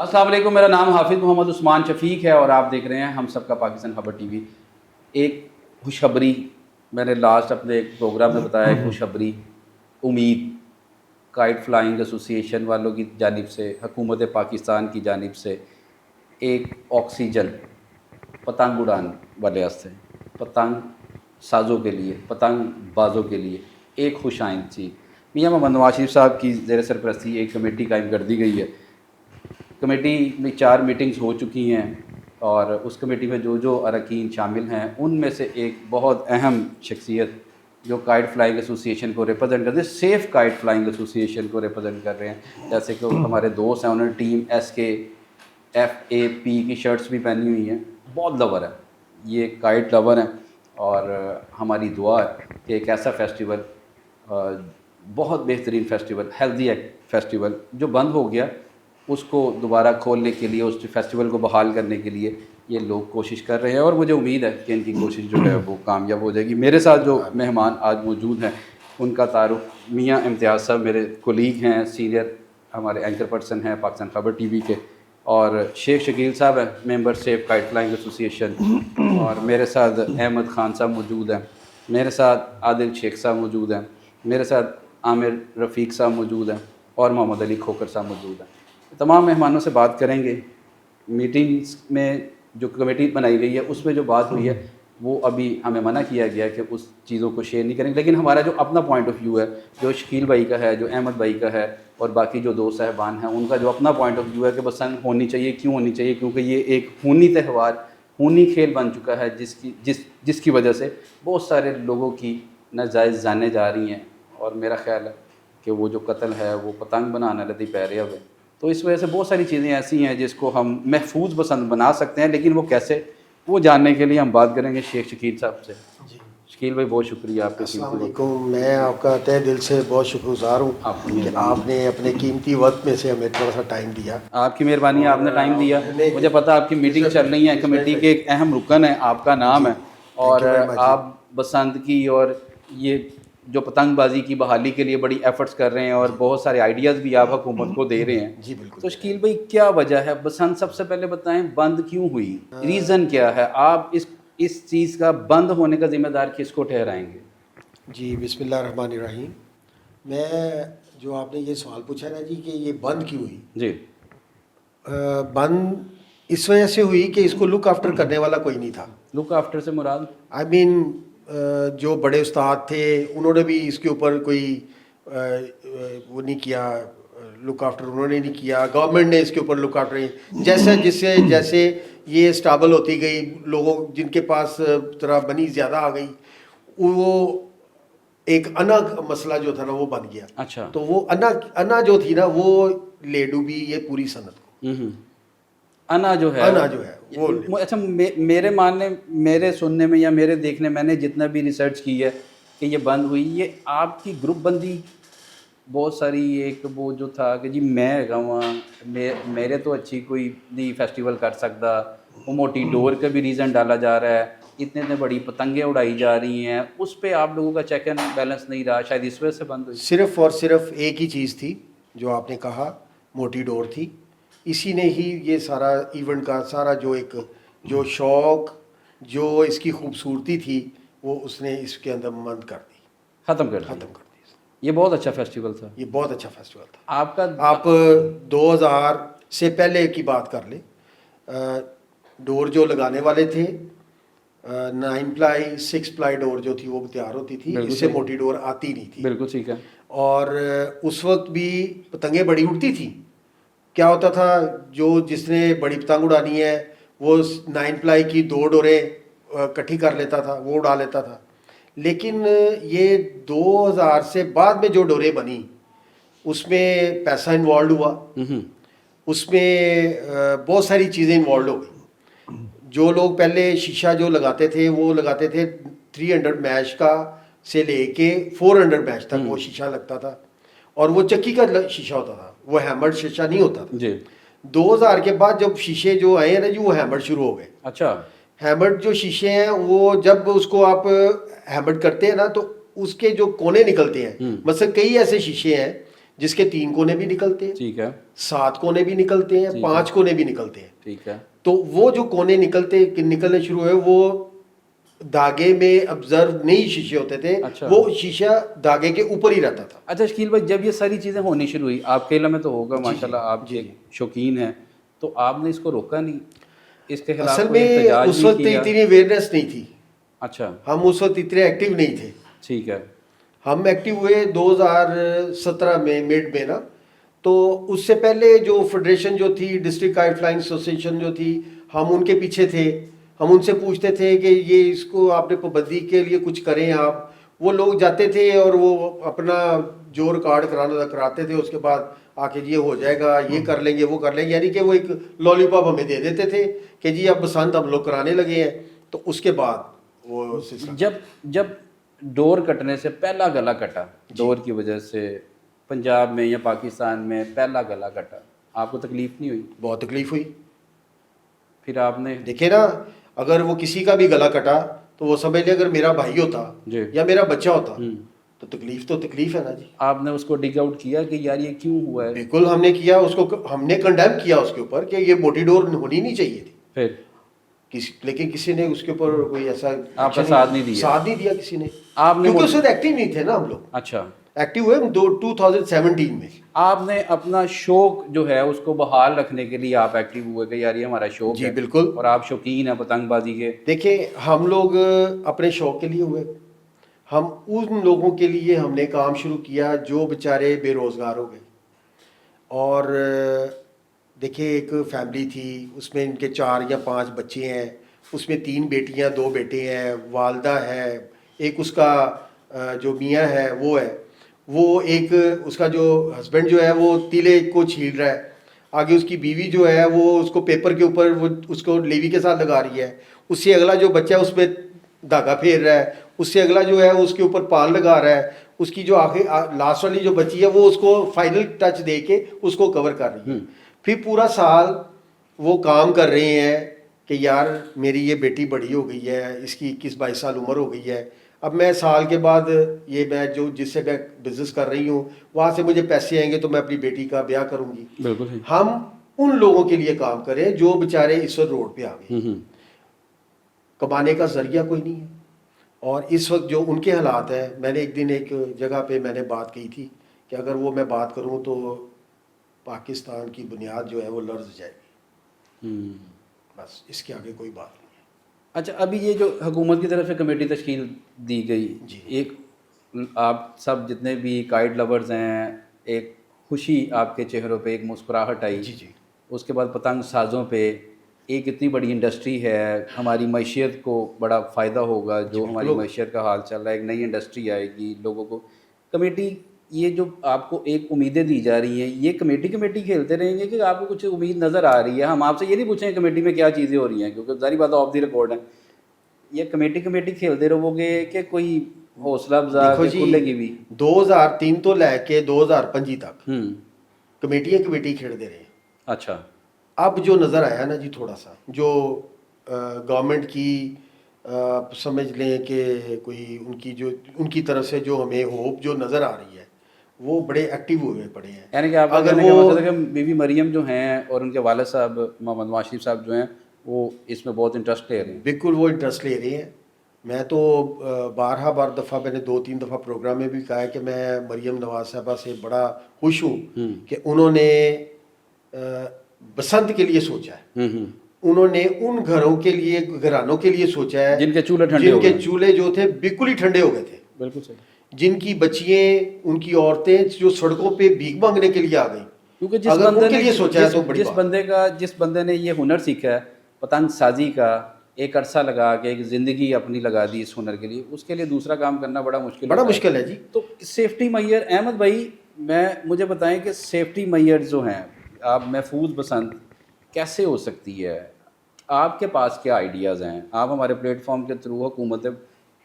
السلام علیکم، میرا نام حافظ محمد عثمان شفیق ہے اور آپ دیکھ رہے ہیں ہم سب کا پاکستان خبر ٹی وی۔ ایک خوشخبری میں نے لاسٹ اپنے ایک پروگرام میں بتایا، ایک خوشخبری امید کائٹ فلائنگ ایسوسی ایشن والوں کی جانب سے، حکومت پاکستان کی جانب سے ایک آکسیجن پتنگ اڑان والے واسطے، پتنگ سازوں کے لیے، پتنگ بازوں کے لیے ایک خوش آئند تھی۔ میاں محمد نواز شریف صاحب کی زیر سرپرستی ایک کمیٹی قائم کر دی گئی ہے۔ کمیٹی میں 4 میٹنگز ہو چکی ہیں اور اس کمیٹی میں جو جو اراکین شامل ہیں ان میں سے ایک بہت اہم شخصیت جو کائٹ فلائنگ ایسوسی ایشن کو ریپرزینٹ کرتے ہیں، سیف کائٹ فلائنگ ایسوسی ایشن کو ریپرزینٹ کر رہے ہیں، جیسے کہ ہمارے دوست ہیں، انہوں نے ٹیم SKFAP کی شرٹس بھی پہنی ہوئی ہیں۔ بہت لور ہے، یہ کائٹ لور ہیں اور ہماری دعا ہے کہ ایک ایسا فیسٹیول، بہت بہترین فیسٹیول، ہیلدی فیسٹیول جو بند ہو گیا، اس کو دوبارہ کھولنے کے لیے، اس فیسٹیول کو بحال کرنے کے لیے یہ لوگ کوشش کر رہے ہیں اور مجھے امید ہے کہ ان کی کوشش جو ہے وہ کامیاب ہو جائے گی۔ میرے ساتھ جو مہمان آج موجود ہیں ان کا تعارف میاں امتیاز صاحب میرے کولیگ ہیں، سینئر ہمارے اینکر پرسن ہیں پاکستان خبر ٹی وی کے، اور شیخ شکیل صاحب ہیں، ممبر سیف کائٹ فلائنگ ایسوسی ایشن، اور میرے ساتھ احمد خان صاحب موجود ہیں، میرے ساتھ عادل شیخ صاحب موجود ہیں، میرے ساتھ عامر رفیق صاحب موجود ہیں اور محمد علی کھوکر صاحب موجود ہیں۔ تمام مہمانوں سے بات کریں گے۔ میٹنگز میں جو کمیٹی بنائی گئی ہے اس میں جو بات ہوئی ہے وہ ابھی ہمیں منع کیا گیا کہ اس چیزوں کو شیئر نہیں کریں گے، لیکن ہمارا جو اپنا پوائنٹ آف ویو ہے، جو شکیل بھائی کا ہے، جو احمد بھائی کا ہے اور باقی جو دوست صاحبان ہیں ان کا جو اپنا پوائنٹ آف ویو ہے کہ پسند ہونی چاہیے، کیوں ہونی چاہیے، کیونکہ یہ ایک خونی تہوار، خونی کھیل بن چکا ہے جس کی وجہ سے بہت سارے لوگوں کی ناجائز جانیں جا رہی ہیں، اور میرا خیال ہے کہ وہ جو قتل ہے وہ پتنگ بنانا لدی پیرے ہوئے، تو اس وجہ سے بہت ساری چیزیں ایسی ہیں جس کو ہم محفوظ پسند بنا سکتے ہیں، لیکن وہ کیسے، وہ جاننے کے لیے ہم بات کریں گے شیخ شکیل صاحب سے۔ جی شکیل بھائی بہت شکریہ آپ کے السلام قیمتی وقت۔ علیکم، میں آپ کا تہ دل سے بہت شکر گزار ہوں آپ کی کہ مہربانی، آپ نے اپنے قیمتی وقت میں سے ہمیں تھوڑا سا ٹائم دیا۔ آپ کی مہربانی، آپ نے ٹائم دیا، مجھے پتا آپ کی میٹنگ چل رہی ہے، کمیٹی کے ایک اہم رکن ہے، آپ کا نام جی ہے، تھینک اور یو ویری مچ جی۔ آپ بسنت کی اور یہ جو پتنگ بازی کی بحالی کے لیے بڑی ایفرٹس کر رہے ہیں اور بہت سارے آئیڈیاز بھی آپ حکومت کو دے رہے ہیں۔ جی بالکل تو شکیل بھائی کیا وجہ ہے بسنت، سب سے پہلے بتائیں بند کیوں ہوئی، ریزن کیا ہے، آپ اس چیز کا بند ہونے کا ذمہ دار کس کو ٹھہرائیں گے؟ جی بسم اللہ الرحمن الرحیم۔ میں جو آپ نے یہ سوال پوچھا نا جی کہ یہ بند کیوں ہوئی، جی بند اس وجہ سے ہوئی کہ اس کو لک آفٹر کرنے والا کوئی نہیں تھا۔ لک آفٹر سے مراد؟ آئی مین جو بڑے استاد تھے انہوں نے بھی اس کے اوپر کوئی وہ نہیں کیا، لک آفٹر انہوں نے نہیں کیا، گورنمنٹ نے اس کے اوپر لک آفٹر جیسے یہ اسٹیبل ہوتی گئی، لوگوں جن کے پاس طرح بنی زیادہ آ گئی، وہ ایک انا مسئلہ جو تھا نا وہ بن گیا۔ اچھا، تو وہ انا جو تھی نا وہ لے ڈوبی یہ پوری صنعت کو، انا جو ہے انا جو ہے وہ اچھا، میرے ماننے، میرے سننے میں یا میرے دیکھنے، میں نے جتنا بھی ریسرچ کی ہے کہ یہ بند ہوئی، یہ آپ کی گروپ بندی بہت ساری، ایک وہ جو تھا کہ جی میں گواں میرے تو اچھی کوئی نہیں فیسٹیول کر سکتا، وہ موٹی ڈور کا بھی ریزن ڈالا جا رہا ہے، اتنے بڑی پتنگیں اڑائی جا رہی ہیں، اس پہ آپ لوگوں کا چیک اینڈ بیلنس نہیں رہا، شاید اس وجہ سے بند ہوئی۔ صرف اور صرف ایک ہی چیز تھی جو آپ نے کہا، موٹی ڈور تھی، اسی نے ہی یہ سارا ایونٹ کا سارا جو شوق، جو اس کی خوبصورتی تھی وہ اس نے اس کے اندر مند کر دی، ختم کر دیا۔ ختم کر دی۔ یہ بہت اچھا فیسٹیول تھا، یہ بہت اچھا فیسٹیول تھا۔ آپ کا آپ 2000 سے پہلے کی بات کر لیں، ڈور جو لگانے والے تھے 9 پلائی 6 پلائی ڈور جو تھی وہ تیار ہوتی تھی، بالکل اس سے صحیح، موٹی ڈور آتی نہیں تھی، بالکل ٹھیک ہے۔ اور اس وقت بھی پتنگیں بڑی اڑتی تھیں۔ کیا ہوتا تھا، جس نے بڑی پتنگ اڑانی ہے وہ 9 پلائی کی 2 ڈوریں اکٹھی کر لیتا تھا، وہ اڑا لیتا تھا۔ لیکن یہ 2000 سے بعد میں جو ڈوریں بنی اس میں پیسہ انوالوڈ ہوا، اس میں بہت ساری چیزیں انوالوڈ ہو گئی۔ جو لوگ پہلے شیشہ جو لگاتے تھے وہ لگاتے تھے 300 میش کا سے لے کے 400 میش تک وہ شیشہ لگتا تھا، اور وہ چکی کا شیشہ ہوتا تھا، وہ ہیمرڈ شیشہ نہیں ہوتا تھا۔ جی 2000 کے بعد جب شیشے جو آئے ہیں نا جی وہ ہیمرڈ شروع ہو گئے۔ اچھا، ہیمرڈ جو شیشے ہیں وہ جب اس کو آپ ہیمرڈ کرتے ہیں نا تو اس کے جو کونے نکلتے ہیں، مثلا کئی ایسے شیشے ہیں جس کے 3 کونے بھی نکلتے ہیں, ٹھیک ہے, 7 کونے بھی نکلتے ہیں, 5 کونے بھی نکلتے ہیں. ٹھیک ہے. تو وہ جو کونے نکلنے شروع ہوئے, وہ دھاگے میں ابزرو نہیں شیشے ہوتے تھے, وہ شیشہ دھاگے کے اوپر ہی رہتا تھا. اچھا شکیل بھائی, جب یہ ساری چیزیں ہونی شروع ہوئی, آپ کے علم میں تو ہوگا ماشاءاللہ, آپ ایک شوقین ہیں, تو آپ نے اس کو روکا نہیں, اس کے خلاف اصل کوئی میں احتجاج اس نہیں وقت کیا؟ اتنی اویئرنیس نہیں تھی. اچھا, ہم اس وقت اتنے ایکٹیو نہیں تھے. ٹھیک ہے. ہم ایکٹیو ہوئے 2017 میں مڈ میں نا. تو اس سے پہلے جو فیڈریشن جو تھی, ڈسٹرکٹ کائٹ فلائنگ ایسوسیشن جو تھی, ہم ان کے پیچھے تھے. ہم ان سے پوچھتے تھے کہ یہ اس کو آپ نے پابندی کے لیے کچھ کریں آپ. وہ لوگ جاتے تھے اور وہ اپنا جو ریکارڈ کراتے تھے, اس کے بعد آ کے یہ ہو جائے گا, یہ کر لیں گے, وہ کر لیں گے, یعنی کہ وہ ایک لالی پاپ ہمیں دے دیتے تھے کہ جی اب بسنت ہم لوگ کرانے لگے ہیں. تو اس کے بعد وہ جب ڈور کٹنے سے پہلا گلا کٹا, ڈور کی وجہ سے پنجاب میں یا پاکستان میں پہلا گلا کٹا, آپ کو تکلیف نہیں ہوئی؟ بہت تکلیف ہوئی. پھر آپ نے دیکھے نا, اگر وہ کسی کا بھی گلا کٹا تو وہ سمجھ لے اگر میرا بھائی ہوتا یا میرا بچہ ہوتا تو تکلیف ہے نا جی. آپ نے اس کو ڈگ آؤٹ کیا کہ یار یہ کیوں ہوا ہے؟ بالکل ہم نے کیا, اس کو ہم نے کنڈیم کیا اس کے اوپر کہ یہ موٹی ڈور ہونی نہیں چاہیے تھی. پھر لیکن کسی نے اس کے اوپر کوئی ایسا آپ کا ساتھ نہیں دیا کسی نے, آپ نے, کیونکہ اس وقت ایکٹیو نہیں تھے نا ہم لوگ. اچھا, ایکٹیو ہوئے 2017 میں. آپ نے اپنا شوق جو ہے اس کو بحال رکھنے کے لیے آپ ایکٹیو ہوئے کہ یار یہ ہمارا شوق جی ہے. بالکل. اور آپ شوقین ہیں پتنگ بازی کے. دیکھیں ہم لوگ اپنے شوق کے لیے ہوئے, ہم ان لوگوں کے لیے ہم نے کام شروع کیا جو بیچارے بے روزگار ہو گئے. اور دیکھیں ایک فیملی تھی, اس میں ان کے 4 یا 5 بچے ہیں, اس میں 3 بیٹیاں 2 بیٹے ہیں, والدہ ہے, ایک اس کا جو میاں ہے وہ ہے, وہ ایک اس کا جو ہسبینڈ جو ہے وہ تیلے کو چھیل رہا ہے, آگے اس کی بیوی جو ہے وہ اس کو پیپر کے اوپر وہ اس کو لیوی کے ساتھ لگا رہی ہے, اس سے اگلا جو بچہ ہے اس پہ دھاگا پھیر رہا ہے, اس سے اگلا جو ہے اس کے اوپر پال لگا رہا ہے, اس کی جو آخر لاسٹ والی جو بچی ہے وہ اس کو فائنل ٹچ دے کے اس کو کور کر رہی ہے. پھر پورا سال وہ کام کر رہے ہیں کہ یار میری یہ بیٹی بڑی ہو گئی ہے, اس کی 21-22 سال عمر ہو گئی ہے, اب میں سال کے بعد یہ میں جو جس سے میں بزنس کر رہی ہوں وہاں سے مجھے پیسے آئیں گے تو میں اپنی بیٹی کا بیاہ کروں گی. بالکل. ہم ان لوگوں کے لیے کام کریں جو بیچارے اس وقت روڈ پہ آ گئے, کمانے کا ذریعہ کوئی نہیں ہے. اور اس وقت جو ان کے حالات ہیں, میں نے ایک دن ایک جگہ پہ میں نے بات کی تھی کہ اگر وہ میں بات کروں تو پاکستان کی بنیاد جو ہے وہ لرز جائے گی. بس اس کے آگے کوئی بات نہیں ہے. اچھا, ابھی یہ جو حکومت کی طرف سے کمیٹی تشکیل دی گئی, ایک آپ سب جتنے بھی کائٹ لورز ہیں, ایک خوشی آپ کے چہروں پہ, ایک مسکراہٹ آئی. جی. اس کے بعد پتنگ سازوں پہ ایک اتنی بڑی انڈسٹری ہے, ہماری معیشت کو بڑا فائدہ ہوگا, جو ہماری معیشت کا حال چل رہا ہے, ایک نئی انڈسٹری آئے گی لوگوں کو. کمیٹی یہ جو آپ کو ایک امیدیں دی جا رہی ہیں, یہ کمیٹی کھیلتے رہیں گے کہ آپ کو کچھ امید نظر آ رہی ہے؟ ہم آپ سے یہ نہیں پوچھیں کمیٹی میں کیا چیزیں ہو رہی ہیں, کیونکہ ظاہری بات آف دی ریکارڈ ہے. یہ کمیٹی کھیلتے رہو گے کہ کوئی حوصلہ افزا کھلے گی بھی؟ 2003 تو لے کے 2025 تک کمیٹی کھیلتے رہے. اچھا. اب جو نظر آیا نا جی, تھوڑا سا جو گورنمنٹ کی سمجھ لیں کہ کوئی ان کی طرف سے جو ہمیں ہوپ جو نظر آ رہی ہے وہ بڑے ایکٹیو ہوئے پڑے ہیں. یعنی کہ آپ کا کہنے کا مقصد ہے کہ بی بی مریم جو ہیں اور ان کے والد صاحب محمد نواز شریف صاحب جو ہیں وہ اس میں بہت انٹرسٹ لے رہے ہیں؟ بالکل وہ انٹرسٹ لے رہے ہیں. میں تو بار دفعہ میں نے 2-3 دفعہ پروگرام میں بھی کہا ہے کہ میں مریم نواز صاحبہ سے بڑا خوش ہوں کہ انہوں نے بسنت کے لیے سوچا ہے. انہوں نے ان گھروں کے لیے, گھرانوں کے لیے سوچا ہے جن کے چولہے جو تھے بالکل ہی ٹھنڈے ہو گئے تھے. بالکل صحیح. جن کی بچیاں, ان کی عورتیں جو سڑکوں پہ بھیک مانگنے کے لیے آ گئیں, کیونکہ جس بندے نے یہ ہنر سیکھا ہے پتنگ سازی کا, ایک عرصہ لگا کے ایک زندگی اپنی لگا دی اس ہنر کے لیے, اس کے لیے دوسرا کام کرنا بڑا مشکل ہے جی. تو سیفٹی میئر, احمد بھائی مجھے بتائیں کہ سیفٹی میئر جو ہیں, آپ محفوظ بسنت کیسے ہو سکتی ہے؟ آپ کے پاس کیا آئیڈیاز ہیں؟ آپ ہمارے پلیٹ فارم کے تھرو حکومت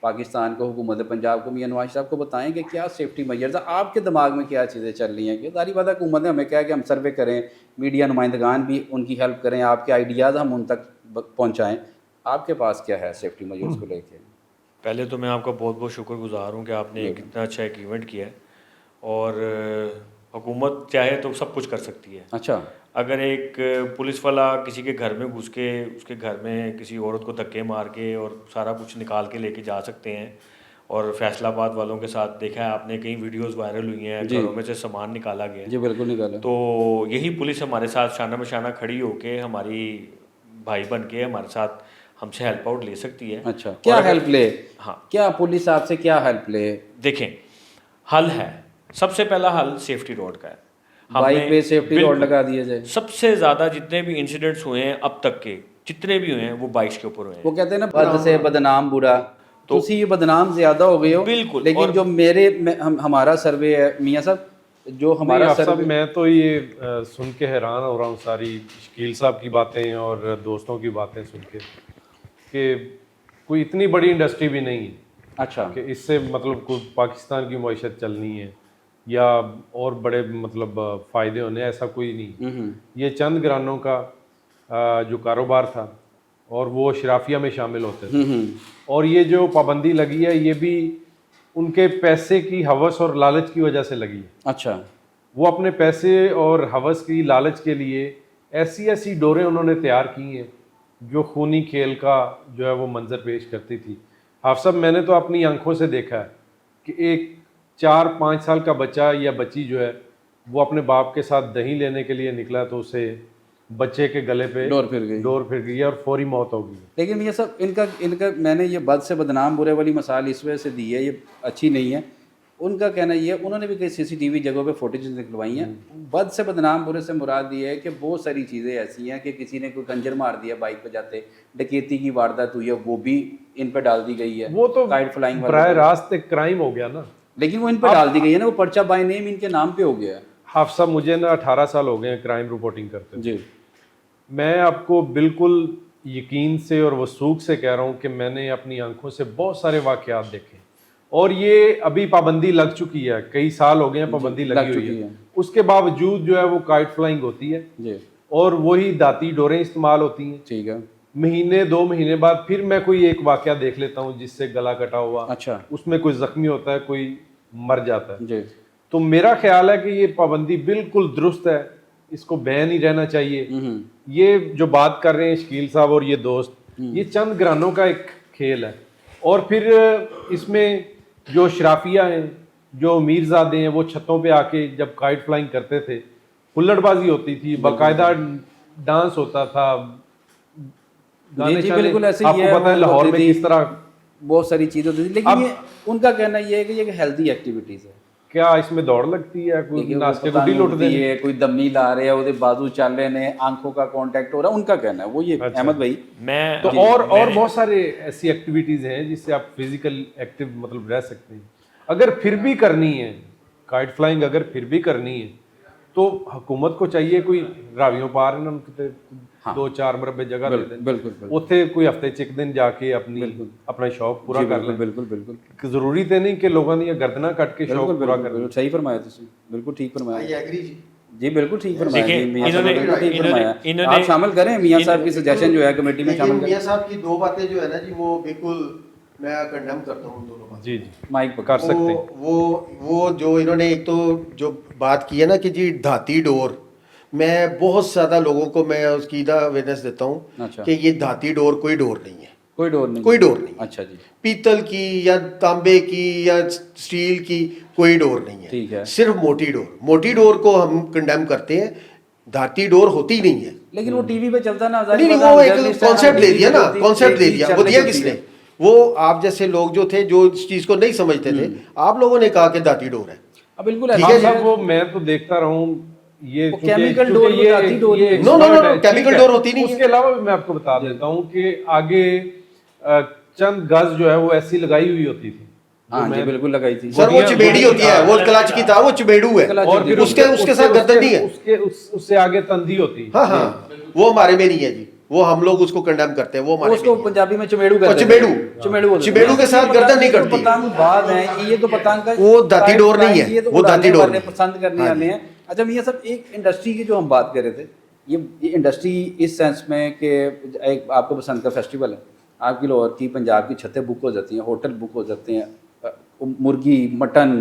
پاکستان کو, حکومت پنجاب کو, میاں نواز صاحب کو بتائیں کہ کیا سیفٹی میئرز ہیں, آپ کے دماغ میں کیا چیزیں چل رہی ہیں. کہ ظاہری بات ہے حکومت نے ہمیں کہا کہ ہم سروے کریں, میڈیا نمائندگان بھی ان کی ہیلپ کریں, آپ کے آئیڈیاز ہم ان تک پہنچائیں. آپ کے پاس کیا ہے سیفٹی میئرز کو لے کے؟ پہلے تو میں آپ کا بہت شکر گزار ہوں کہ آپ نے ایک اتنا اچھا ایک ایونٹ کیا ہے. اور حکومت چاہے تو سب کچھ کر سکتی ہے. اچھا. اگر ایک پولیس والا کسی کے گھر میں گھس کے اس کے گھر میں کسی عورت کو دھکے مار کے اور سارا کچھ نکال کے لے کے جا سکتے ہیں, اور فیصل آباد والوں کے ساتھ دیکھا ہے آپ نے کئی ویڈیوز وائرل ہوئی ہیں, گھروں میں سے سامان نکالا گیا. جی بالکل نکالا. تو یہی پولیس ہمارے ساتھ شانہ بشانہ کھڑی ہو کے ہماری بھائی بن کے ہمارے ساتھ ہم سے ہیلپ آؤٹ لے سکتی ہے. اچھا, کیا ہیلپ لے؟ ہاں, کیا پولیس آپ سے کیا ہیلپ لے؟ دیکھیں حل ہے, سب سے پہلا حل سیفٹی روڈ کا ہے. بائک پہ سیفٹی روڈ لگا دیا جائے. سب سے زیادہ جتنے بھی انسیڈنٹس ہوئے ہیں اب تک کے جتنے بھی ہوئے ہیں وہ بائکس کے اوپر ہوئے ہیں. وہ کہتے ہیں نا بد سے بدنام برا, تو اسی بدنام زیادہ ہو گئے ہو. بالکل. لیکن جو میرے ہمارا سروے ہے میاں صاحب, جو ہمارا سروے, میں تو یہ سن کے حیران ہو رہا ہوں ساری شکیل صاحب کی باتیں اور دوستوں کی باتیں سن کے, کہ کوئی اتنی بڑی انڈسٹری بھی نہیں ہے. اچھا. کہ اس سے مطلب کوئی پاکستان کی معیشت چلنی ہے یا اور بڑے مطلب فائدے ہونے, ایسا کوئی نہیں. یہ چند گرانوں کا جو کاروبار تھا اور وہ اشرافیہ میں شامل ہوتے تھے, اور یہ جو پابندی لگی ہے یہ بھی ان کے پیسے کی ہوس اور لالچ کی وجہ سے لگی ہے. اچھا. وہ اپنے پیسے اور ہوس کی لالچ کے لیے ایسی ایسی ڈوریں انہوں نے تیار کی ہیں جو خونی کھیل کا جو ہے وہ منظر پیش کرتی تھی. حافظ صاحب, میں نے تو اپنی آنکھوں سے دیکھا ہے کہ ایک 4-5 سال کا بچہ یا بچی جو ہے وہ اپنے باپ کے ساتھ دہی لینے کے لیے نکلا تو اسے بچے کے گلے پہ ڈور پھر گئی اور فوری موت ہو گئی. لیکن یہ سب ان کا میں نے یہ بد سے بدنام برے والی مثال اس وجہ سے دی ہے, یہ اچھی نہیں ہے. ان کا کہنا یہ, انہوں نے بھی کئی CCTV جگہوں پہ فوٹیجز نکلوائی ہیں. بد سے بدنام برے سے مراد یہ ہے کہ بہت ساری چیزیں ایسی ہیں کہ کسی نے کوئی کنجر مار دیا بائک پہ جاتے, ڈکیتی کی واردات ہوئی ہے, وہ بھی ان پہ ڈال دی گئی ہے. وہ تو کائٹ فلائنگ براہ راست ایک کرائم ہو گیا نا, لیکن وہ ان پہ ڈال دی گئی ہے نا, وہ پرچہ بائی نیم ان کے نام پہ ہو گیا ہے. حافظ صاحب, مجھے نا 18 سال ہو گئے ہیں کرائم رپورٹنگ کرتے. جی. میں آپ کو بالکل یقین سے اور وثوق سے کہہ رہا ہوں کہ میں نے اپنی آنکھوں سے بہت سارے واقعات دیکھے, اور یہ ابھی پابندی لگ چکی ہے, کئی سال ہو گئے ہیں پابندی لگی ہوئی ہے. اس کے باوجود جو ہے وہ کائٹ فلائنگ ہوتی ہے جی, اور وہی داتی ڈوریں استعمال ہوتی ہیں. ٹھیک ہے. مہینے 2 مہینے بعد پھر میں کوئی ایک واقعہ دیکھ لیتا ہوں جس سے گلا کٹا ہوا, اچھا, اس میں کوئی زخمی ہوتا ہے, کوئی مر جاتا ہے. جی. تو میرا خیال ہے کہ یہ پابندی بالکل درست ہے, اس کو بین ہی رہنا چاہیے. یہ جو بات کر رہے ہیں شکیل صاحب اور یہ دوست, یہ چند گرانوں کا ایک کھیل ہے. اور پھر اس میں جو اشرافیہ ہیں, جو امیرزادے ہیں, وہ چھتوں پہ آ کے جب کائٹ فلائنگ کرتے تھے, ہلڑ بازی ہوتی تھی, باقاعدہ ڈانس ہوتا تھا. جی بالکل ایسے آپ کو پتہ ہے لاہور میں کس طرح بہت ساری چیزیں ہوتی تھی. لیکن یہ ان کا کہنا یہ ہے کہ یہ ہیلدی ایکٹیویٹیز ہے. کیا اس میں دوڑ لگتی ہے, کوئی ناشتے کو ڈی لوٹ دے, کوئی دمی لا رہے ہیں, وہ بازو چل رہے ہیں, آنکھوں کا کانٹیکٹ ہو رہا ہے, ان کا کہنا ہے وہ یہ. احمد بھائی, میں تو اور بہت سارے ایسی ایکٹیویٹیز ہیں جس سے آپ فزیکل ایکٹیو مطلب رہ سکتے ہیں. اگر پھر بھی کرنی ہے کائٹ فلائنگ, اگر پھر بھی کرنی ہے تو حکومت کو چاہیے کوئی راویوں پار 2-4 مربع جگہ دے دیں, اتنے کوئی ہفتے چک دن جا کے اپنا شوق پورا کر لیں. بالکل بالکل ضروری تو نہیں کہ لوگوں نے گردنا کٹ کے شوق پورا کر لیں. صحیح فرمایا تھی, بالکل ٹھیک فرمایا جی, بالکل ٹھیک فرمایا. آپ شامل کریں میاں صاحب کی سجیشن جو ہے کمیٹی میں شامل کریں. میاں صاحب کی 2 باتیں جو ہے نا جی, وہ بالکل میں کنڈم کرتا ہوں دونوں باتیں. جی مائک کر سکتے ہیں. وہ جو انہوں نے ایک تو جو بات کی ہے نا کہ جی دھاتی ڈور, میں بہت زیادہ لوگوں کو میں اس کی اویئرنیس دیتا ہوں کہ یہ دھاتی ڈور کوئی ڈور نہیں ہے. کوئی ڈور نہیں. اچھا جی. پیتل کی یا تانبے کی یا اسٹیل کی کوئی ڈور نہیں ہے. ٹھیک ہے. صرف موٹی ڈور کو ہم کنڈیم کرتے ہیں, دھاتی ڈور ہوتی نہیں ہے. لیکن وہ ٹی وی پہ چلتا نا, نہیں وہ ایک کانسیپٹ دے دیا نا, کانسیپٹ دے دیا. وہ دیا کس نے؟ وہ آپ جیسے لوگ جو تھے جو اس چیز کو نہیں سمجھتے تھے, آپ لوگوں نے کہا کہ دھاتی ڈور ہے. بالکل وہ میں تو دیکھتا رہا ہوں, یہ کیمیکل ڈور کیمیکل ڈور ہوتی نہیں. اس کے علاوہ میں آپ کو بتا دیتا ہوں کہ آگے چند گز جو ہے وہ ایسی لگائی ہوئی ہوتی تھی. ہاں جی بالکل لگائی تھی سر, وہ چبیڑی ہوتی ہے, وہ کلچ کی تھا, وہ چبیڑو ہے, اور پھر اس کے ساتھ گردن نہیں ہے, اس سے آگے تندی ہوتی ہے. ہاں وہ ہمارے میں نہیں ہے جی, وہ ہم لوگ اس کو کنڈیم کرتے ہیں. وہ ہمارے اس کو پنجابی میں چمیڑو کہتے ہیں. چمیڑو کے ساتھ گردن نہیں کرتی. پتنگ بعد ہیں, یہ تو پتنگ کا وہ دھاتی ڈور نہیں ہے, وہ دھاتی ڈور پسند کرنے والے ہیں. اچھا میاں صاحب, ایک انڈسٹری کی جو ہم بات کر رہے تھے, یہ انڈسٹری اس سینس میں کہ ایک آپ کو پسند کا فیسٹیول ہے, آپ کی لاہور کی پنجاب کی چھتیں بک ہو جاتی ہیں, ہوٹل بک ہو جاتے ہیں, مرغی مٹن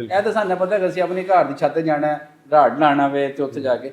ਇਹ ਤਾਂ ਸਾਨੂੰ ਪਤਾ ਹੈ ਅਸੀਂ ਆਪਣੇ ਘਰ ਦੀ ਛੱਤ ਤੇ ਜਾਣਾ ਹੈ, ਰਾੜ ਲਾਣਾ ਵੇ ਤੇ ਉੱਥੇ ਜਾ ਕੇ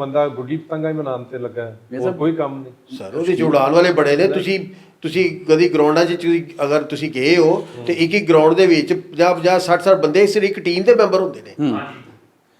ਬੰਦਾ ਗੁੱਡੀ ਪਤੰਗਾ ਹੀ ਬਣਾਉਣ ਲੱਗਾ ਹੈ, ਹੋਰ ਕੋਈ ਕੰਮ ਨਹੀਂ। ਸਰ ਉਹਦੇ ਉਡਾਣ ਵਾਲੇ ਬੜੇ ਨੇ। ਤੁਸੀਂ ਕਦੀ ਗਰਾਊਂਡਾਂ 'ਚ ਅਗਰ ਤੁਸੀਂ ਗਏ ਹੋ ਤੇ ਇੱਕ ਗਰਾਊਂਡ ਦੇ ਵਿੱਚ 50 60 ਬੰਦੇ ਸਿਰਫ ਇੱਕ ਟੀਮ ਦੇ ਮੈਂਬਰ ਹੁੰਦੇ ਨੇ।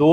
2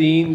3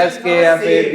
SKFAP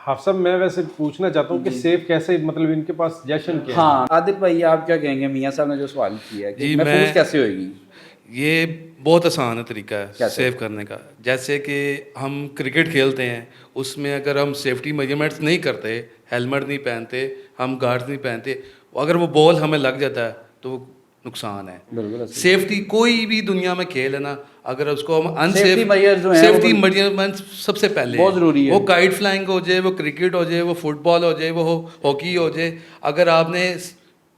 حافظ صاحب میں ویسے پوچھنا چاہتا ہوں کہ سیف کیسے, مطلب ان کے پاس سجیشن کیا ہے؟ ہاں عادل بھائی آپ کیا کہیں گے, میاں صاحب نے جو سوال کیا ہے کہ جی محفوظ کیسے ہوئے گی؟ یہ بہت آسان ہے طریقہ ہے سیو کرنے کا. جیسے کہ ہم کرکٹ کھیلتے ہیں, اس میں اگر ہم سیفٹی میجرمنٹس نہیں کرتے, ہیلمٹ نہیں پہنتے, ہم گارڈز نہیں پہنتے, اگر وہ بال ہمیں لگ جاتا ہے تو وہ نقصان ہے. بالکل سیفٹی کوئی بھی دنیا میں کھیل ہے نا, اگر اس کو ہم Safety measures جو ہیں سیفٹی میجرمنٹس سب سے پہلے بہت ضروری ہے. وہ کائٹ فلائنگ ہو جائے, وہ کرکٹ ہو جائے, وہ فٹ بال ہو جائے, وہ ہاکی ہو جائے, اگر آپ نے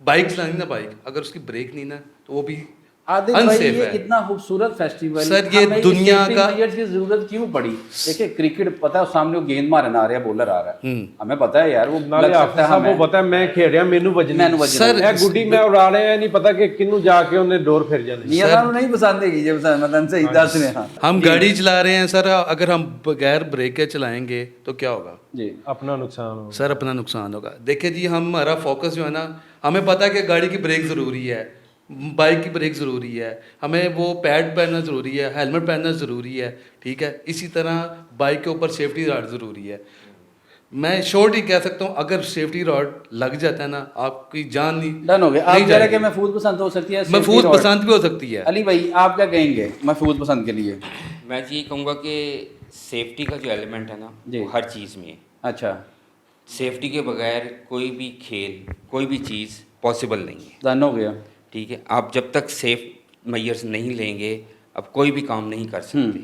بائک چلانی نا, بائک اگر اس کی بریک نہیں نا تو وہ بھی عادل بھائی یہ اتنا خوبصورت فیسٹیول سر, یہ دنیا کا کی ضرورت کیوں پڑی؟ دیکھیں کرکٹ پتہ ہے سامنے وہ گیند مارنا آ رہا ہے, بولر آ رہا ہے, ہمیں پتہ ہے یار وہ نالے لگ حافظ سکتا ہے صاحب ہمیں. کو پتا ہے میں کھیل رہا مینو وجنا سر اے گڈی میں اڑا رہے ہیں, نہیں پتا کہ کنوں جا کے انہیں ڈور پھر جانے. میاں صاحب نہیں پسند ہے کیجیے مثلا صحیح دس میں. ہاں ہم گاڑی چلا رہے ہیں سر, اگر ہم بغیر بریک کے چلائیں گے تو کیا ہوگا جی اپنا نقصان ہو. سر, اپنا نقصان ہوگا. دیکھیں جی, ہمارا فوکس جو ہے نا, ہمیں پتہ ہے کہ گاڑی کی بریک ضروری ہے, بائک کی بریک ضروری ہے, ہمیں وہ پیڈ پہننا ضروری ہے, ہیلمٹ پہننا ضروری ہے, ٹھیک ہے. اسی طرح بائک کے اوپر سیفٹی راڈ ضروری ہے. میں شورٹ ہی کہہ سکتا ہوں, اگر سیفٹی راڈ لگ جاتا ہے نا, آپ کی جان نہیں ڈن ہو گیا. آپ کہہ رہے ہیں کہ محفوظ پسند ہو سکتی ہے, محفوظ پسند بھی ہو سکتی ہے. علی بھائی آپ کیا کہیں گے محفوظ پسند کے لیے؟ میں جی یہ کہوں گا کہ سیفٹی کا جو ایلیمنٹ ہے نا وہ ہر چیز میں ہے. اچھا, سیفٹی کے بغیر کوئی بھی کھیل, کوئی بھی چیز پاسبل نہیں ہے. ڈن ہو گیا. ٹھیک ہے, آپ جب تک سیف میئرس نہیں لیں گے اب کوئی بھی کام نہیں کر سکتے.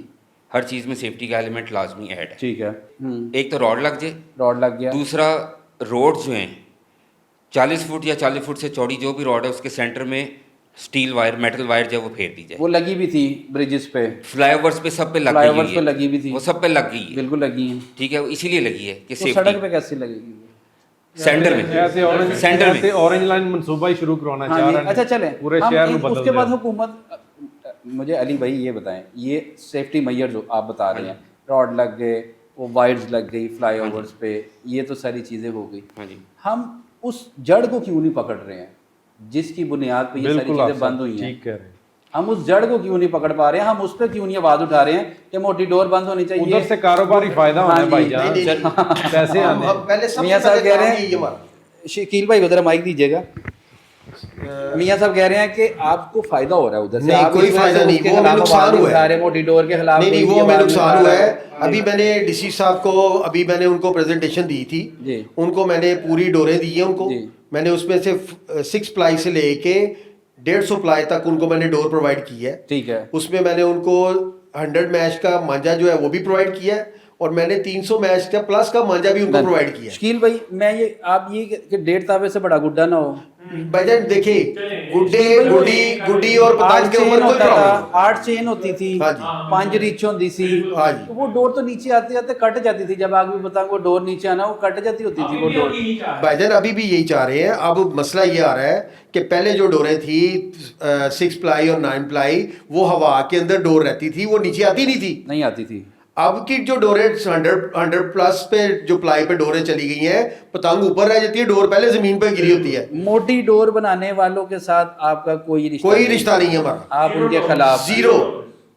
ہر چیز میں سیفٹی کا ایلیمنٹ لازمی ایڈ ہے. ٹھیک ہے, ایک تو راڈ لگ جائے, راڈ لگ گیا. دوسرا روڈ جو ہیں 40 فٹ یا 40 فٹ سے چوڑی جو بھی روڈ ہے اس کے سینٹر میں اسٹیل وائر, میٹل وائر جو ہے وہ پھیر دی جائے. وہ لگی بھی تھی بریجز پہ, فلائی اوورس پہ سب پہ لگ فلائی گئی اوورس پہ لگی بھی تھی, وہ سب پہ لگ گئی ہے. بالکل لگی ہیں. ٹھیک ہے, وہ اسی لیے لگی ہے کہ تو سیفٹی. سڑک پہ کیسے لگے گی؟ سینٹر میں, سینٹر میں. اورنج لائن منصوبہ ہی شروع کروانا چاہ رہے ہیں. اچھا چلیں, پورے شہر میں بدل اس کے بعد دیں. حکومت, مجھے علی بھائی یہ بتائیں, یہ سیفٹی میئر جو آپ بتا رہے ہیں, راڈ لگ گئے, وہ وائرز لگ گئی فلائی اوورس پہ, یہ تو ساری چیزیں ہو گئی. ہاں جی, ہم اس جڑ کو کیوں نہیں پکڑ رہے ہیں جس کی بنیاد پہ یہ ساری چیزیں بند ہوئی ہیں؟ ٹھیک کہہ رہے ہیں. ہم اس جڑ کو کیوں نہیں پکڑ پا رہے ہیں, ہم اس پہ کیوں نہیں آواز اٹھا رہے ہیں کہ موٹی ڈور بند ہونی چاہیے, ادھر سے کاروباری فائدہ ہونا ہے بھائی جان, پیسے آنے. میاں صاحب کہہ رہے ہیں, شکیل بھائی ادھر مائک دیجیے گا, میاں صاحب کہہ رہے ہیں کہ آپ کو فائدہ ہو رہا ہے ادھر سے, نہیں کوئی فائدہ نہیں, وہ ہمیں نقصان ہوا ہے. موٹی ڈور کے خلاف نہیں وہ ہمیں نقصان ہوا ہے. ابھی میں نے ڈی سی صاحب کو, ابھی میں نے ان کو پریزنٹیشن دی تھی, ان کو میں نے پوری ڈوریں دی ہیں ان کو. میں نے اس میں سے 6 پلائی سے لے کے 150 پلائی تک ان کو میں نے ڈور پرووائڈ کی ہے. ٹھیک ہے, اس میں نے ان کو 100 میچ کا مانجا جو ہے وہ بھی پرووائڈ کیا ہے, اور میں نے 300 میچ کا پلس کا مانجا بھی ان کو پرووائڈ کیا ہے. شکیل بھائی میں یہ آپ یہ کہ 1.5 تابے سے بڑا گڈا نہ ہو بجٹ دیکھیں, گڈی اور پتنگ کے اوپر کوئی پرابلم 8 چین ہوتی تھی, 5 ریچ ہوتی تھی, وہ ڈور تو نیچے آتے آتے کٹ جاتی تھی. جب آگے پتنگ وہ ڈور نیچے آنا وہ کٹ جاتی ہوتی تھی وہ ڈور. بھائی جان ابھی بھی یہی چاہ رہے ہیں. اب مسئلہ یہ آ رہا ہے کہ پہلے جو ڈوریں تھی 6 پلائی اور 9 پلائی, وہ ہوا کے اندر ڈور رہتی تھی, وہ نیچے آتی نہیں تھی, نہیں آتی تھی. اب کی جو ڈوریں 100 پلس پہ جو پلائی پہ ڈوریں چلی گئی ہیں, پتنگ اوپر رہ جاتی ہے, ڈور پہلے زمین پہ گری ہوتی ہے. موٹی ڈور بنانے والوں کے ساتھ آپ کا کوئی رشتہ نہیں ہے ہمارا, آپ ان کے خلاف زیرو.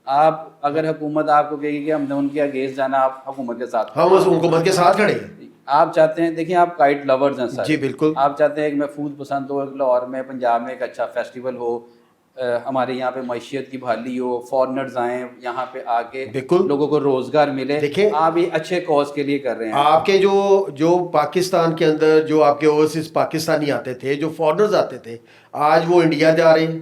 آپ اگر حکومت آپ کو کہے گی کہ ہم نے ان کے اگینسٹ جانا, آپ حکومت کے ساتھ, ہم اس حکومت کے ساتھ کھڑے ہیں. آپ چاہتے ہیں, دیکھیں آپ کائٹ لورز ہیں سر, جی بالکل, آپ چاہتے ہیں ایک محفوظ پسند ہو, ایک لاہور میں پنجاب میں ایک اچھا فیسٹیول ہو, ہمارے یہاں پہ معیشت کی بحالی ہو, فارنرز آئیں یہاں پہ آ کے لوگوں کو روزگار ملے. دیکھیں آپ یہ اچھے کاز کے لیے کر رہے ہیں. آپ کے جو پاکستان کے اندر جو آپ کے اوورسیز پاکستانی آتے تھے, جو فارنرز آتے تھے, آج وہ انڈیا جا رہے ہیں.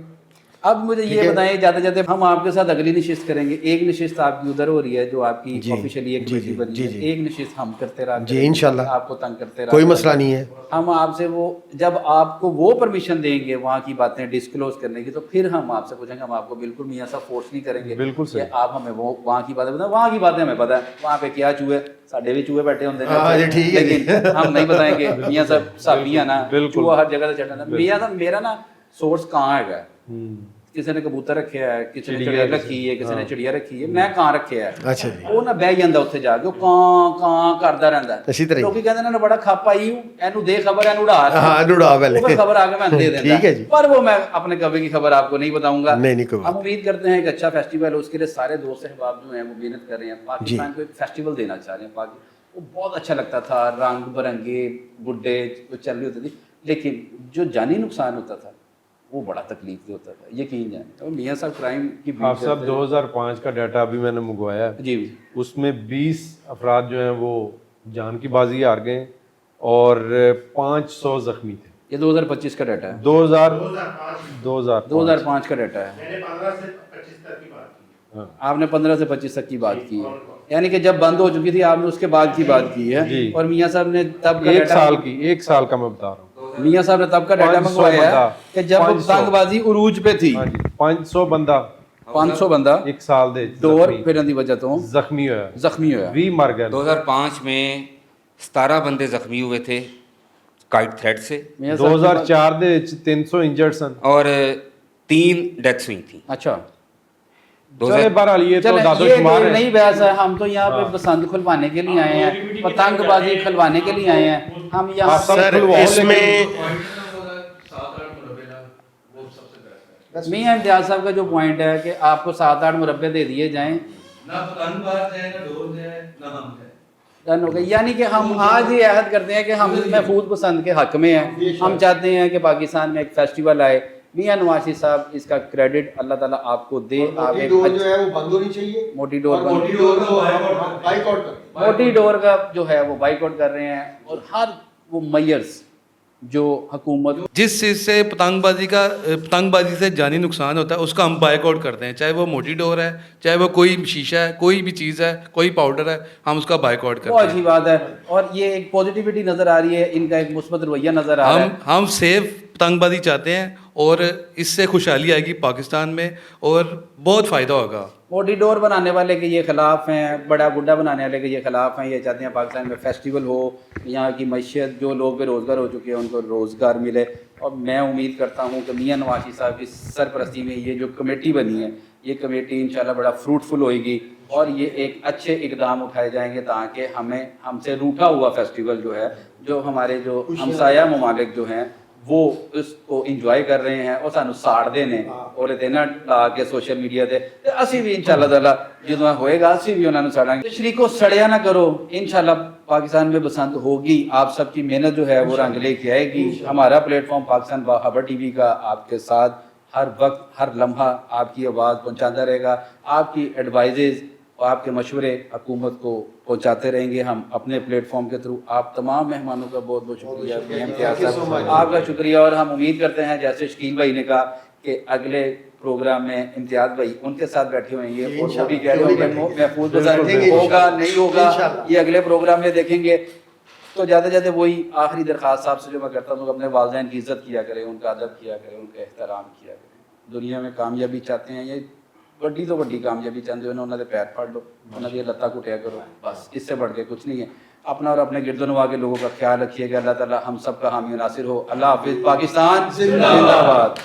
اب مجھے یہ بتائیں, جاتے جاتے ہم آپ کے ساتھ اگلی نشست کریں گے. ایک نشست آپ کی ادھر ہو رہی ہے جو آپ کی آفیشیلی ایک کمیٹی بنی ہے, ایک نشست ہم کرتے رہا, جی انشاءاللہ آپ کو تنگ کرتے رہا, کوئی مسئلہ نہیں ہے. ہم آپ سے وہ جب آپ کو وہ پرمیشن دیں گے وہاں کی باتیں ڈسکلوز کرنے کی, تو پھر ہم آپ سے پوچھیں گے. ہم آپ کو بالکل میاں صاحب فورس نہیں کریں گے, بالکل کہ آپ ہمیں وہ وہاں کی باتیں بتائیں. وہاں کی باتیں ہمیں پتہ ہے, وہاں پہ کیا چوہے, ساڈے بھی چوہے بیٹھے ہوتے ہیں, لیکن ہم نہیں بتائیں گے. میاں صاحب صحابی ہے نا, چوہا ہر جگہ سے چڑھنا. میاں صاحب میرا نا سورس کہاں ہے, کسی نے کبوتر رکھا ہے, کسی نے چڑیا رکھی ہے, کسی نے چڑیا رکھی ہے, میں کہاں رکھا ہے. اچھا جی, وہ نہ بہ جاندا اتنے جا کے, وہ کاں کردا رہندا ہے. اسی طرح لوگ کہندے نے بڑا کھپ آئی ہوں, اینو دے خبر, اینو اڑا, ہاں اڑا پہلے, وہ خبر آگے میں دے دیندا. ٹھیک ہے جی, پر وہ میں اپنے کبھی کی خبر آپ کو نہیں بتاؤں گا. نہیں ہم امید کرتے ہیں کہ اچھا فیسٹیول, اس کے لیے سارے دوست احباب جو ہیں وہ محنت کر رہے ہیں, پاکستان کو ایک فیسٹیول دینا چاہ رہے ہیں. وہ بہت اچھا لگتا تھا, رنگ برنگے گڈے چل رہی ہوتی تھی, لیکن جو جانی نقصان ہوتا تھا وہ بڑا تکلیف دہ ہوتا تھا, یقین جانے. اور میاں صاحب کرائم کی آپ صاحب 2005 کا ڈیٹا ابھی میں نے منگوایا ہے, جی اس میں 20 افراد جو ہیں وہ جان کی بازی ہار گئے اور 500 زخمی تھے. یہ 2025 کا ڈیٹا ہے, 2005 کا ڈیٹا ہے. میں نے 15 سے 25 تک کی بات کی. آپ نے 15 سے 25 تک کی بات کی ہے, یعنی کہ جب بند ہو چکی تھی آپ نے اس کے بعد کی بات کی ہے. جی. اور میاں صاحب نے تب کا ایک سال کا میں بتا رہا ہوں. میاں صاحب نے تب کا ڈیٹا 500 منگوایا ہے بندہ, کہ جب 500 پتنگ بازی عروج پہ تھی. ہاں جی, 500 بندہ 500 بندہ ایک سال دے ڈور پھرن دی وجہ تو زخمی ہویا, زخمی ہویا. 20 مر گئے. 2005 میں 17 بندے زخمی ہوئے تھے کائٹ تھریڈ سے, 2004 دے 300 انجرڈ سن اور 3 ڈیتھس ہوئی تھیں. اچھا چلے بہرحال یہ تو داد و یہ شمار ہے. نہیں بحث ہے, ہم تو یہاں پہ بسنت کھلوانے کے لیے آئے ہیں, پتنگ بازی کھلوانے کے لیے آئے ہیں ہم یہاں. سر اس میں میاں امتیاز صاحب کا جو پوائنٹ ہے کہ آپ کو 7-8 مربع دے دیے جائیں, نہ پتنگ باز ہے, نہ ڈور ہے, نہ ہم ہے. ڈن ہو گئی. یعنی کہ ہم آج یہ عہد کرتے ہیں کہ ہم محفوظ پسند کے حق میں ہیں. ہم چاہتے ہیں کہ پاکستان میں ایک فیسٹیول آئے. میاں نواز شریف صاحب اس کا کریڈٹ اللہ تعالیٰ آپ کو دے. آپ ایک ڈور جو ہے وہ بند ہونی چاہیے, موٹی ڈور بائیکاٹ کر, موٹی ڈور کا جو ہے وہ بائیکاٹ کر رہے ہیں. اور ہر وہ میئرز جو حکومت جس چیز سے پتنگ بازی سے جانی نقصان ہوتا ہے اس کا ہم بائک آؤٹ کرتے ہیں, چاہے وہ موٹی ڈور ہے, چاہے وہ کوئی شیشہ ہے, کوئی بھی چیز ہے, کوئی پاؤڈر ہے, ہم اس کا بائک آؤٹ کرتے بہت ہیں. اچھی بات ہے. اور یہ ایک پازیٹیوٹی نظر آ رہی ہے, ان کا ایک مثبت رویہ نظر آ رہا ہے. ہم سیف پتنگ بازی چاہتے ہیں اور اس سے خوشحالی آئے گی پاکستان میں اور بہت فائدہ ہوگا. موٹی ڈور بنانے والے کے یہ خلاف ہیں, بڑا گڈا بنانے والے کے یہ خلاف ہیں. یہ چاہتے ہیں پاکستان میں فیسٹیول ہو, یہاں کی معیشت جو لوگ بے روزگار ہو چکے ہیں ان کو روزگار ملے. اور میں امید کرتا ہوں کہ میاں نواز شریف صاحب کی سرپرستی میں یہ جو کمیٹی بنی ہے, یہ کمیٹی انشاءاللہ بڑا فروٹفل ہوئے گی اور یہ ایک اچھے اقدام اٹھائے جائیں گے تاکہ ہم سے روٹھا ہوا فیسٹیول جو ہے, جو ہمارے جو ہمسایہ ممالک جو ہیں وہ اس کو انجوائے کر رہے ہیں اور سانو ساڑ دینے اور دینا لا کے سوشل میڈیا تے اسی بھی انشاءاللہ تعالی جدوں ہوئے گا اسی بھی انہاں نوں ساڑاں گے. تشریح کو سڑیا نہ کرو, انشاءاللہ پاکستان میں بسنت ہوگی. آپ سب کی محنت جو ہے وہ رنگ لے کے آئے گی. ہمارا پلیٹ فارم پاکستان خبر ٹی وی کا آپ کے ساتھ ہر وقت ہر لمحہ آپ کی آواز پہنچاتا رہے گا. آپ کی ایڈوائزز اور آپ کے مشورے حکومت کو پہنچاتے رہیں گے ہم اپنے پلیٹ فارم کے تھرو. آپ تمام مہمانوں کا بہت بہت شکریہ. امتیاز صاحب آپ کا شکریہ. اور ہم امید کرتے ہیں جیسے شکیل بھائی نے کہا کہ اگلے پروگرام میں امتیاز بھائی ان کے ساتھ بیٹھے ہوئیں گے اور وہ بھی کہہ رہے ہوں کہ محفوظ ہوگا نہیں ہوگا یہ اگلے پروگرام میں دیکھیں گے. تو جاتے جاتے وہی آخری درخواست صاحب سے جو میں کرتا ہوں کہ اپنے والدین کی عزت کیا کریں, ان کا ادب کیا کریں, ان کا احترام کیا کریں. دنیا میں کامیابی چاہتے ہیں, یہ بڑی تو بڑی کامیابی چاہتے ہیں, انہوں نے پیر پھاڑ لو, انہوں نے لتا کٹیا کرو, بس اس سے بڑھ کے کچھ نہیں ہے. اپنا اور اپنے گرد و نواح کے لوگوں کا خیال رکھیے گا. اللہ تعالیٰ ہم سب کا حامی و ناصر ہو. اللہ حافظ. پاکستان زندہ باد.